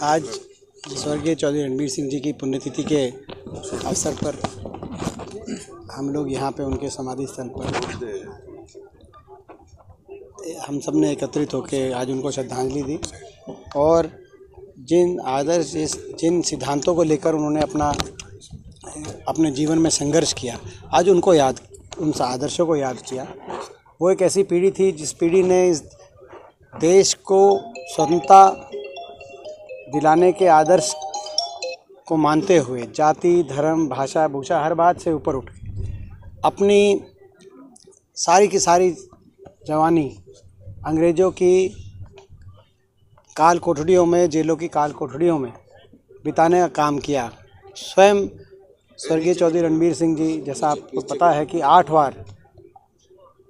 आज स्वर्गीय चौधरी रणबीर सिंह जी की पुण्यतिथि के अवसर पर हम लोग यहाँ पे उनके समाधि स्थल पर हम सब ने एकत्रित होकर आज उनको श्रद्धांजलि दी और जिन सिद्धांतों को लेकर उन्होंने अपने जीवन में संघर्ष किया, आज उन आदर्शों को याद किया। वो एक ऐसी पीढ़ी थी जिस पीढ़ी ने इस देश को स्वतंत्रता दिलाने के आदर्श को मानते हुए जाति, धर्म, भाषा, भूषा हर बात से ऊपर उठ के अपनी सारी की सारी जवानी अंग्रेज़ों की काल कोठरियों में, जेलों की काल कोठरियों में बिताने का काम किया। स्वयं स्वर्गीय चौधरी रणबीर सिंह जी, जैसा आपको पता है कि 8 बार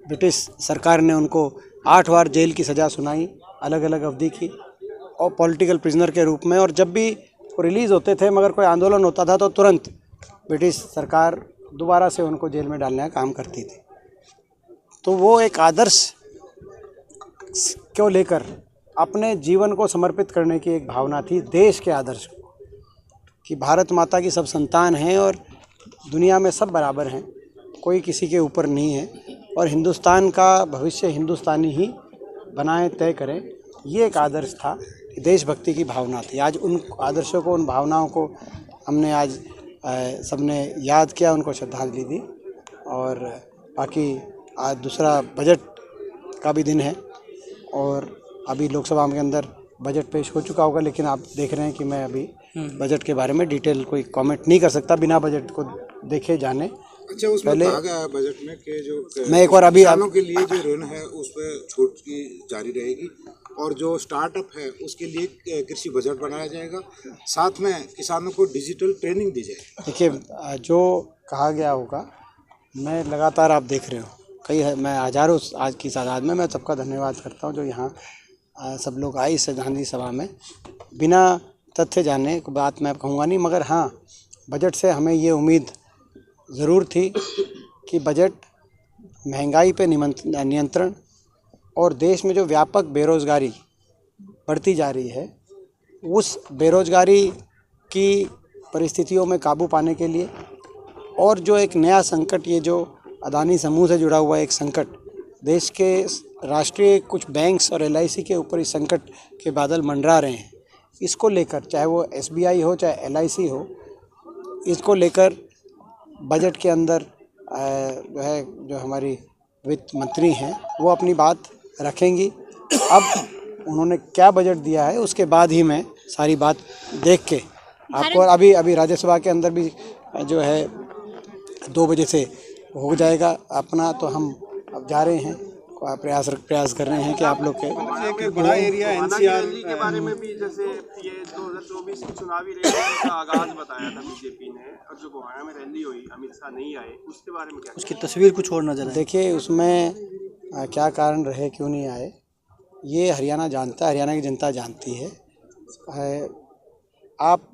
ब्रिटिश सरकार ने उनको 8 बार जेल की सज़ा सुनाई, अलग अलग अवधि की, और पॉलिटिकल प्रिजनर के रूप में। और जब भी वो रिलीज़ होते थे, मगर कोई आंदोलन होता था तो तुरंत ब्रिटिश सरकार दोबारा से उनको जेल में डालने का काम करती थी। तो वो एक आदर्श को लेकर अपने जीवन को समर्पित करने की एक भावना थी, देश के आदर्श को, कि भारत माता की सब संतान हैं और दुनिया में सब बराबर हैं, कोई किसी के ऊपर नहीं है, और हिंदुस्तान का भविष्य हिंदुस्तानी ही बनाए तय करें। ये एक आदर्श था, देशभक्ति की भावना थी। आज उन आदर्शों को, उन भावनाओं को हमने आज सबने याद किया, उनको श्रद्धांजलि दी। और बाकी आज दूसरा बजट का भी दिन है और अभी लोकसभा के अंदर बजट पेश हो चुका होगा, लेकिन आप देख रहे हैं कि मैं अभी बजट के बारे में डिटेल कोई कमेंट नहीं कर सकता बिना बजट को देखे जाने। अच्छा, उसमें पहले कहा गया है बजट में कि जो मैं एक बार अभी किसानों के लिए जो ऋण है उस पर छूट की जारी रहेगी, और जो स्टार्टअप है उसके लिए कृषि बजट बनाया जाएगा, साथ में किसानों को डिजिटल ट्रेनिंग दी जाएगी। देखिए, जो कहा गया होगा, मैं लगातार, आप देख रहे हो, मैं हज़ारों आज की तादाद में मैं सबका धन्यवाद करता हूँ जो यहाँ सब लोग आए इस श्रद्धांजलि सभा में। बिना तथ्य जाने की बात मैं कहूँगा नहीं, मगर हाँ, बजट से हमें ये उम्मीद ज़रूर थी कि बजट महंगाई पे नियंत्रण और देश में जो व्यापक बेरोज़गारी बढ़ती जा रही है, उस बेरोज़गारी की परिस्थितियों में काबू पाने के लिए, और जो एक नया संकट, ये जो अदानी समूह से जुड़ा हुआ एक संकट, देश के राष्ट्रीय कुछ बैंक्स और LIC के ऊपर इस संकट के बादल मंडरा रहे हैं, इसको लेकर, चाहे वो SBI हो चाहे LIC हो, इसको लेकर बजट के अंदर जो हमारी वित्त मंत्री हैं वो अपनी बात रखेंगी। अब उन्होंने क्या बजट दिया है उसके बाद ही मैं सारी बात देख के आपको, अभी राज्यसभा के अंदर भी जो है 2 बजे से हो जाएगा अपना, तो हम अब जा रहे हैं, प्रयास कर रहे हैं कि आप लोग के बड़ा एरिया NCR के बारे में भी, जैसे ये 2024 चुनावी रैली का आगाज बताया था बीजेपी ने, और जो गोहाना में रैली हुई, अमित शाह नहीं आए, उसके बारे में क्या, उसकी तस्वीर कुछ और नजर आए? देखिए, उसमें क्या कारण रहे, क्यों नहीं आए, ये हरियाणा जानता है, हरियाणा की जनता जानती है। आप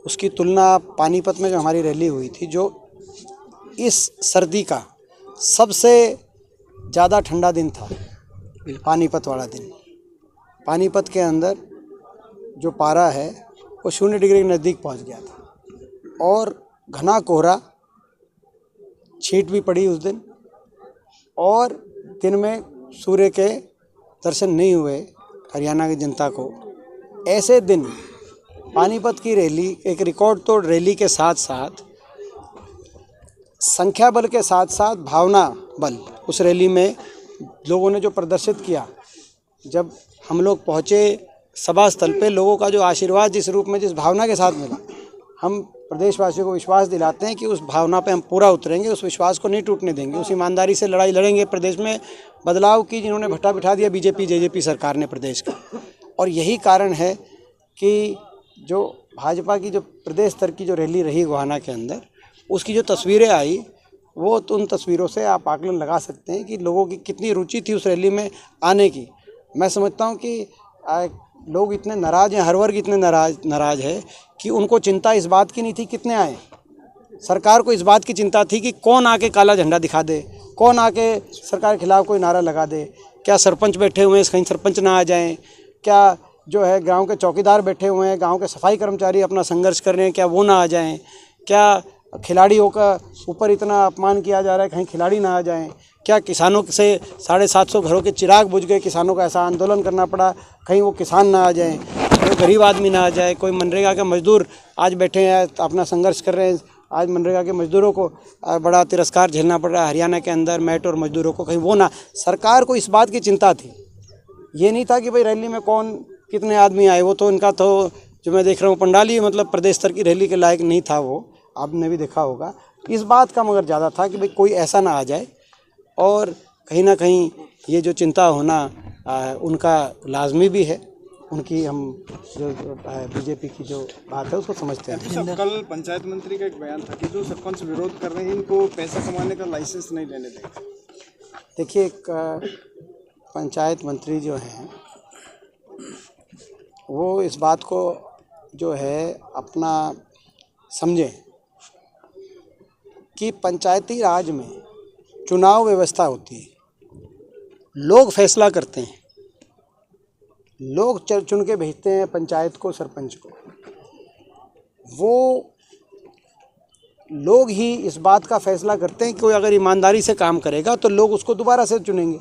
उसकी तुलना पानीपत में जो हमारी रैली हुई थी, जो इस सर्दी का सबसे ज़्यादा ठंडा दिन था, पानीपत वाला दिन। पानीपत के अंदर जो पारा है वो 0 डिग्री के नज़दीक पहुंच गया था, और घना कोहरा, छींट भी पड़ी उस दिन, और दिन में सूर्य के दर्शन नहीं हुए हरियाणा की जनता को। ऐसे दिन पानीपत की रैली, एक रिकॉर्ड तोड़ रैली के साथ साथ, संख्या बल के साथ साथ भावना बल, उस रैली में लोगों ने जो प्रदर्शित किया, जब हम लोग पहुँचे सभा स्थल पे, लोगों का जो आशीर्वाद जिस रूप में, जिस भावना के साथ मिला, हम प्रदेशवासियों को विश्वास दिलाते हैं कि उस भावना पे हम पूरा उतरेंगे, उस विश्वास को नहीं टूटने देंगे, उस ईमानदारी से लड़ाई लड़ेंगे प्रदेश में बदलाव की, जिन्होंने भट्टा बिठा दिया BJP JJP सरकार ने प्रदेश का। और यही कारण है कि जो भाजपा की जो प्रदेश स्तर की जो रैली रही गोहाना के अंदर, उसकी जो तस्वीरें आई, वो तो उन तस्वीरों से आप आकलन लगा सकते हैं कि लोगों की कितनी रुचि थी उस रैली में आने की। मैं समझता हूँ कि लोग इतने नाराज़ हैं, हर वर्ग इतने नाराज़ है कि उनको चिंता इस बात की नहीं थी कितने आए, सरकार को इस बात की चिंता थी कि कौन आके काला झंडा दिखा दे, कौन आके सरकार के खिलाफ कोई नारा लगा दे, क्या सरपंच बैठे हुए हैं, कहीं सरपंच ना आ जाएं, क्या जो है गांव के चौकीदार बैठे हुए हैं, गांव के सफाई कर्मचारी अपना संघर्ष कर रहे हैं, क्या वो ना आ जाएं? क्या खिलाड़ियों का ऊपर इतना अपमान किया जा रहा है, कहीं खिलाड़ी ना आ जाएं? क्या किसानों से 750 घरों के चिराग बुझ गए, किसानों का ऐसा आंदोलन करना पड़ा, कहीं वो किसान ना आ जाएं, कोई गरीब आदमी ना आ जाए, कोई मनरेगा के मजदूर आज बैठे हैं अपना संघर्ष कर रहे हैं, आज मनरेगा के मजदूरों को बड़ा तिरस्कार झेलना पड़ रहा है हरियाणा के अंदर, मेट और मजदूरों को, कहीं वो ना। सरकार को इस बात की चिंता थी, ये नहीं था कि भाई रैली में कौन कितने आदमी आए, वो तो इनका तो जो मैं देख रहा हूँ पंडाल ही मतलब प्रदेश स्तर की रैली के लायक नहीं था, वो आपने भी देखा होगा। इस बात का मगर ज़्यादा था कि भाई कोई ऐसा ना आ जाए, और कहीं ना कहीं ये जो चिंता होना उनका लाजमी भी है, उनकी हम जो बीजेपी की जो बात है उसको समझते हैं। कल पंचायत मंत्री का एक बयान था कि जो सरपंच विरोध कर रहे हैं इनको पैसा कमाने का लाइसेंस नहीं लेने देंगे। देखिए, पंचायत मंत्री जो हैं वो इस बात को जो है अपना समझें कि पंचायती राज में चुनाव व्यवस्था होती है, लोग फैसला करते हैं, लोग चुन के भेजते हैं पंचायत को, सरपंच को। वो लोग ही इस बात का फैसला करते हैं कि कोई अगर ईमानदारी से काम करेगा तो लोग उसको दोबारा से चुनेंगे,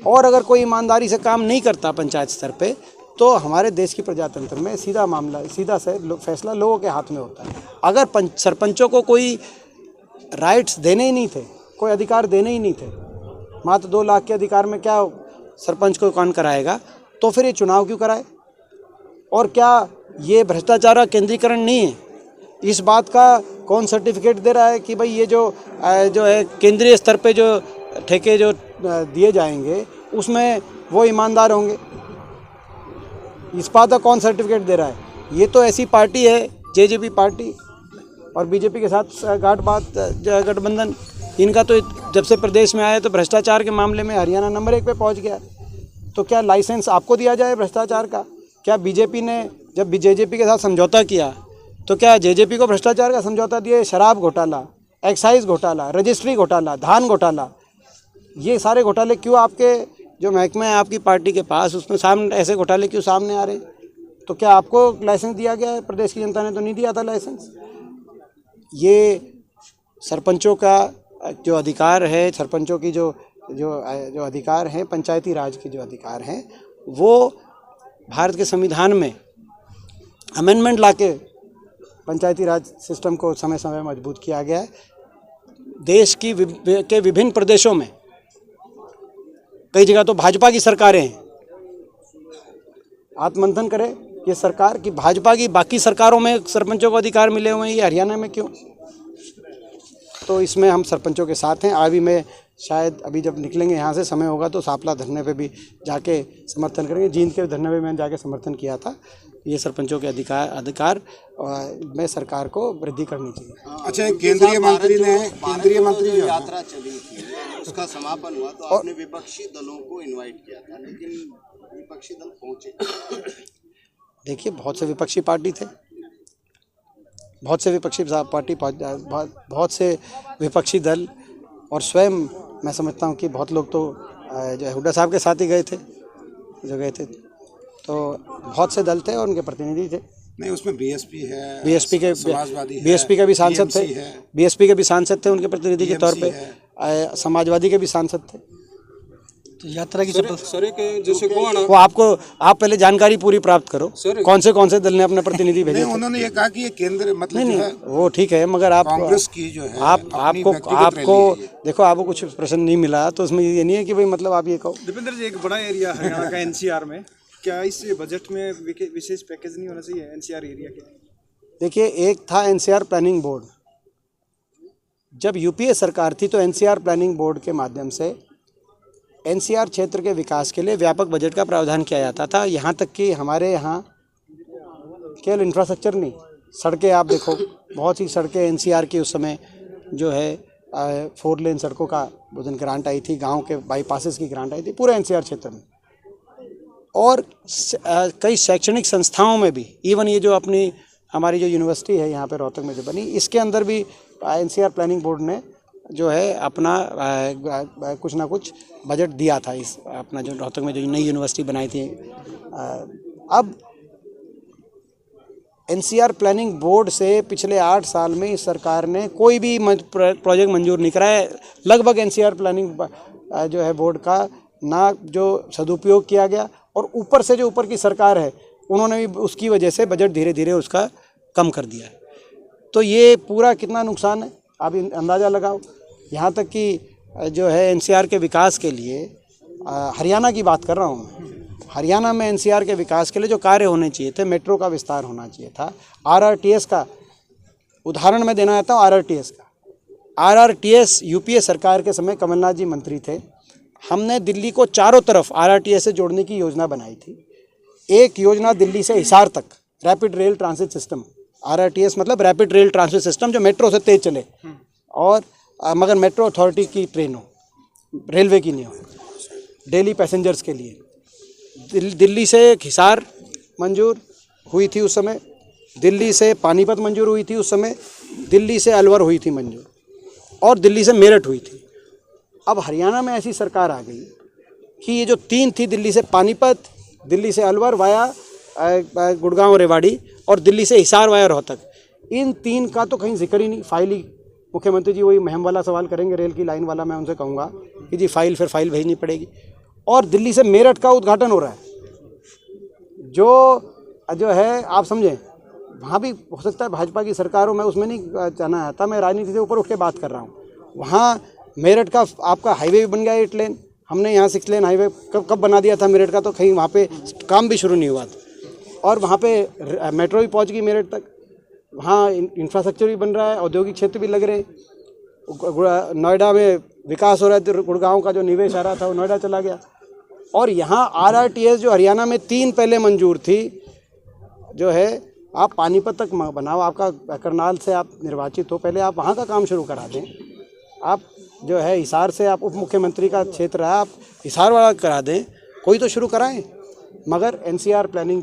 और अगर कोई ईमानदारी से काम नहीं करता पंचायत स्तर पे तो हमारे देश की प्रजातंत्र में सीधा मामला, सीधा से फैसला लोगों के हाथ में होता है। अगर सरपंचों को कोई राइट्स देने ही नहीं थे, कोई अधिकार देने ही नहीं थे, मात्र 2 लाख के अधिकार में क्या सरपंच को कौन कराएगा, तो फिर ये चुनाव क्यों कराए? और क्या ये भ्रष्टाचार का केंद्रीकरण नहीं है? इस बात का कौन सर्टिफिकेट दे रहा है कि भाई ये जो है केंद्रीय स्तर पे जो ठेके जो दिए जाएंगे उसमें वो ईमानदार होंगे? इस बात का कौन सर्टिफिकेट दे रहा है? ये तो ऐसी पार्टी है, जेजेपी पार्टी और बीजेपी के साथ गठबंधन, इनका तो जब से प्रदेश में आया तो भ्रष्टाचार के मामले में हरियाणा नंबर 1 पे पहुंच गया। तो क्या लाइसेंस आपको दिया जाए भ्रष्टाचार का? क्या बीजेपी ने जब जेजेपी के साथ समझौता किया तो क्या जेजेपी को भ्रष्टाचार का समझौता दिया? शराब घोटाला, एक्साइज घोटाला, रजिस्ट्री घोटाला, धान घोटाला, ये सारे घोटाले क्यों आपके जो महकमे है आपकी पार्टी के पास, उसमें सामने ऐसे घोटाले क्यों सामने आ रहे? तो क्या आपको लाइसेंस दिया गया है? प्रदेश की जनता ने तो नहीं दिया था लाइसेंस। ये सरपंचों का जो अधिकार है, सरपंचों की जो अधिकार हैं, पंचायती राज के जो अधिकार हैं, वो भारत के संविधान में अमेंडमेंट लाके पंचायती राज सिस्टम को समय समय मजबूत किया गया है। देश की के विभिन्न प्रदेशों में कई जगह तो भाजपा की सरकारें हैं। आत्ममंथन करें ये सरकार कि भाजपा की बाकी सरकारों में सरपंचों को अधिकार मिले हुए हैं, ये हरियाणा में क्यों? तो इसमें हम सरपंचों के साथ हैं। अभी मैं शायद अभी जब निकलेंगे यहाँ से, समय होगा तो सांपला धरने पे भी जाके समर्थन करेंगे। जींद के धरने पे मैंने जाके समर्थन किया था। ये सरपंचों के अधिकार में सरकार को वृद्धि करनी चाहिए। अच्छा, केंद्रीय मंत्री जो यात्रा चली थी उसका समापन हुआ तो आपने विपक्षी दलों को इनवाइट किया था, लेकिन विपक्षी दल पहुंचे। देखिए, बहुत से विपक्षी पार्टी थे, बहुत से विपक्षी दल, और स्वयं मैं समझता हूँ कि बहुत लोग तो जो है हुड्डा साहब के साथ ही गए थे, तो बहुत से दल थे और उनके प्रतिनिधि थे। नहीं, उसमें बीएसपी है, बीएसपी के भी सांसद थे, बीएसपी के भी सांसद थे उनके प्रतिनिधि के तौर पे, समाजवादी के भी सांसद थे। तो यात्रा की वो आप पहले जानकारी पूरी प्राप्त करो, कौन से दल ने अपने प्रतिनिधि भेजे थे। उन्होंने ये कहा कि ये केंद्र मतलब नहीं, वो ठीक है, मगर आप कांग्रेस की जो है आपको देखो, आपको कुछ प्रश्न नहीं मिला तो उसमें ये नहीं है कि भाई मतलब आप ये कहो। दीपेंद्र जी, एक बड़ा एरिया हरियाणा का एनसीआर में, क्या इस बजट में विशेष पैकेज नहीं होना चाहिए एनसीआर एरिया के? देखिए, एक था एनसीआर प्लानिंग बोर्ड। जब यूपीए सरकार थी तो एनसीआर प्लानिंग बोर्ड के माध्यम से एनसीआर क्षेत्र के विकास के लिए व्यापक बजट का प्रावधान किया जाता था। यहाँ तक कि हमारे यहाँ केवल इंफ्रास्ट्रक्चर नहीं, सड़कें आप देखो, बहुत सी सड़कें एनसीआर की उस समय जो है 4 लेन सड़कों का उस ग्रांट आई थी, गांव के बाईपासेस की ग्रांट आई थी पूरे एनसीआर क्षेत्र में। और कई शैक्षणिक संस्थाओं में भी, इवन ये जो हमारी जो यूनिवर्सिटी है यहाँ पे रोहतक में जो बनी, इसके अंदर भी एनसीआर प्लानिंग बोर्ड ने जो है अपना कुछ ना कुछ बजट दिया था। इस अपना जो रोहतक में जो नई यूनिवर्सिटी बनाई थी अब एनसीआर प्लानिंग बोर्ड से पिछले 8 साल में इस सरकार ने कोई भी प्रोजेक्ट मंजूर नहीं कराया है। लगभग एनसीआर प्लानिंग जो है बोर्ड का ना जो सदुपयोग किया गया, और ऊपर से जो ऊपर की सरकार है उन्होंने भी उसकी वजह से बजट धीरे धीरे उसका कम कर दिया है। तो ये पूरा कितना नुकसान है आप अंदाज़ा लगाओ। यहाँ तक कि जो है एनसीआर के विकास के लिए हरियाणा की बात कर रहा हूँ मैं, हरियाणा में एनसीआर के विकास के लिए जो कार्य होने चाहिए थे, मेट्रो का विस्तार होना चाहिए था, आरआरटीएस का उदाहरण मैं देना चाहता हूँ। आरआरटीएस यूपीए सरकार के समय कमलनाथ जी मंत्री थे, हमने दिल्ली को चारों तरफ आरआरटीएस से जोड़ने की योजना बनाई थी। एक योजना दिल्ली से हिसार तक rapid rail transit system, RRTS मतलब रैपिड रेल ट्रांसिट सिस्टम जो मेट्रो से तेज चले, और मगर मेट्रो अथॉरिटी की ट्रेन हो, रेलवे की नहीं हो, डेली पैसेंजर्स के लिए। दिल्ली से हिसार मंजूर हुई थी उस समय, दिल्ली से पानीपत मंजूर हुई थी उस समय, दिल्ली से अलवर हुई थी मंजूर, और दिल्ली से मेरठ हुई थी। अब हरियाणा में ऐसी सरकार आ गई कि ये जो 3 थी, दिल्ली से पानीपत, दिल्ली से अलवर वाया गुड़गांव रेवाड़ी, और दिल्ली से हिसार वाया रोहतक, इन 3 का तो कहीं जिक्र ही नहीं। फाइल ही मुख्यमंत्री जी वही महम वाला सवाल करेंगे, रेल की लाइन वाला। मैं उनसे कहूँगा कि जी फाइल भेजनी पड़ेगी। और दिल्ली से मेरठ का उद्घाटन हो रहा है, जो है आप समझें, वहाँ भी हो सकता है भाजपा की सरकार हो, मैं उसमें नहीं जाना आता, मैं राजनीति से ऊपर उठ के बात कर रहा हूँ। वहाँ मेरठ का आपका हाईवे भी बन गया 8 लेन, हमने यहाँ 6 लेन हाईवे कब बना दिया था मेरठ का, तो कहीं वहाँ पे काम भी शुरू नहीं हुआ था। और वहाँ पे मेट्रो भी पहुँच गई मेरठ तक, वहाँ इंफ्रास्ट्रक्चर भी बन रहा है, औद्योगिक क्षेत्र भी लग रहे, नोएडा में विकास हो रहा है, गुड़गांव का जो निवेश आ रहा था वो नोएडा चला गया। और यहाँ आरआरटीएस जो हरियाणा में 3 पहले मंजूर थी, जो है आप पानीपत तक बनाओ, आपका करनाल से आप निर्वाचित हो, पहले आप वहाँ का काम शुरू करा दें। आप जो है हिसार से, आप उप मुख्यमंत्री का क्षेत्र है, आप हिसार वाला करा दें, कोई तो शुरू कराएं। मगर एनसीआर प्लानिंग,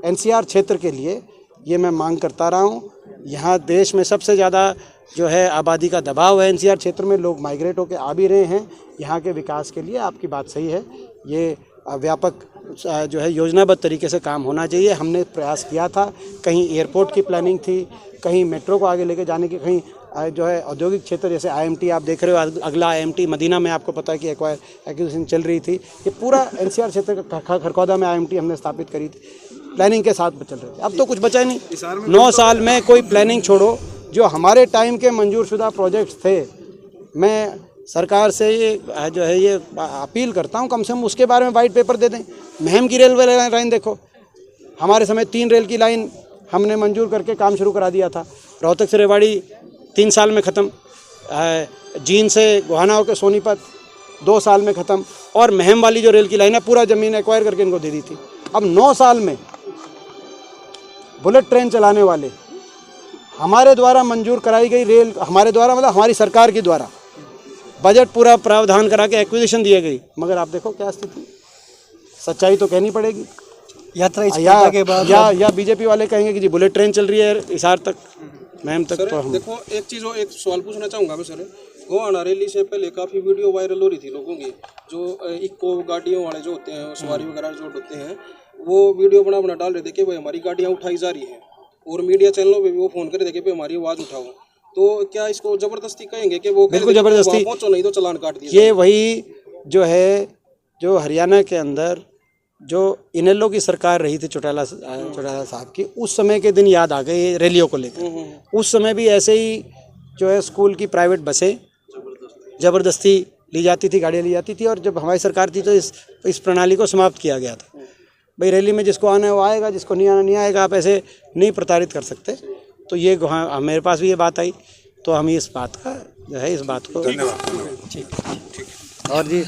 एनसीआर क्षेत्र के लिए ये मैं मांग करता रहा हूँ। यहाँ देश में सबसे ज़्यादा जो है आबादी का दबाव है एनसीआर क्षेत्र में, लोग माइग्रेट होकर आ भी रहे हैं यहाँ के विकास के लिए। आपकी बात सही है, ये व्यापक जो है योजनाबद्ध तरीके से काम होना चाहिए। हमने प्रयास किया था, कहीं एयरपोर्ट की प्लानिंग थी, कहीं मेट्रो को आगे लेके जाने की, कहीं जो है औद्योगिक क्षेत्र जैसे आईएमटी आप देख रहे हो, अगला आईएमटी मदीना में आपको पता है कि एक्विजिशन चल रही थी। ये पूरा एनसीआर क्षेत्र का खरखौदा में आईएमटी हमने स्थापित करी थी, प्लानिंग के साथ चल रहे थे। अब तो कुछ बचा ही नहीं। 9 साल में कोई प्लानिंग छोड़ो, जो हमारे टाइम के मंजूरशुदा प्रोजेक्ट्स थे, मैं सरकार से ये जो है ये अपील करता हूँ, कम से कम उसके बारे में वाइट पेपर दे दें। महम की रेलवे लाइन देखो, हमारे समय 3 रेल की लाइन हमने मंजूर करके काम शुरू करा दिया था। रोहतक से रेवाड़ी 3 साल में ख़त्म, जींद से गोहाना होकर सोनीपत 2 साल में ख़त्म, और महम वाली जो रेल की लाइन है पूरा ज़मीन एक्वायर करके इनको दे दी थी। अब 9 साल में बुलेट ट्रेन चलाने वाले, हमारे द्वारा मंजूर कराई गई रेल, हमारे द्वारा मतलब हमारी सरकार के द्वारा बजट पूरा प्रावधान करा के एक्विजिशन दिए गई, मगर आप देखो क्या स्थिति। सच्चाई तो कहनी पड़ेगी। यात्रा के बाद या बीजेपी वाले कहेंगे कि जी बुलेट ट्रेन चल रही है हिसार तक, मैम तक। तो हम देखो एक चीज़ और एक सवाल पूछना चाहूँगा मैं सर। गोहाना रैली से पहले काफ़ी वीडियो वायरल हो रही थी लोगों की, जो इको गाड़ियों वाले जो होते हैं, सवारी वगैरह जो होते हैं, वो वीडियो बना डाल रहे थे कि भाई हमारी गाड़ियाँ उठाई जा रही हैं, और मीडिया चैनलों पे भी वो फ़ोन कर रहे थे कि हमारी आवाज़ उठाओ। तो क्या इसको ज़बरदस्ती कहेंगे कि वो बिल्कुल ज़बरदस्ती पहुँचो, नहीं तो चालान काट दिया? ये वही जो है, जो हरियाणा के अंदर जो इनेलो की सरकार रही थी चौटाला साहब की, उस समय के दिन याद आ गए रैलियों को लेकर। उस समय भी ऐसे ही जो है स्कूल की प्राइवेट बसें ज़बरदस्ती ली जाती थी, गाड़ियाँ ली जाती थी, और जब हमारी सरकार थी तो इस प्रणाली को समाप्त किया गया था। भाई रैली में जिसको आना है वो आएगा, जिसको नहीं आना नहीं आएगा, आप ऐसे नहीं प्रताड़ित कर सकते। तो ये मेरे पास भी ये बात आई, तो हम इस बात का जो है इस बात को धन्यवाद। और जी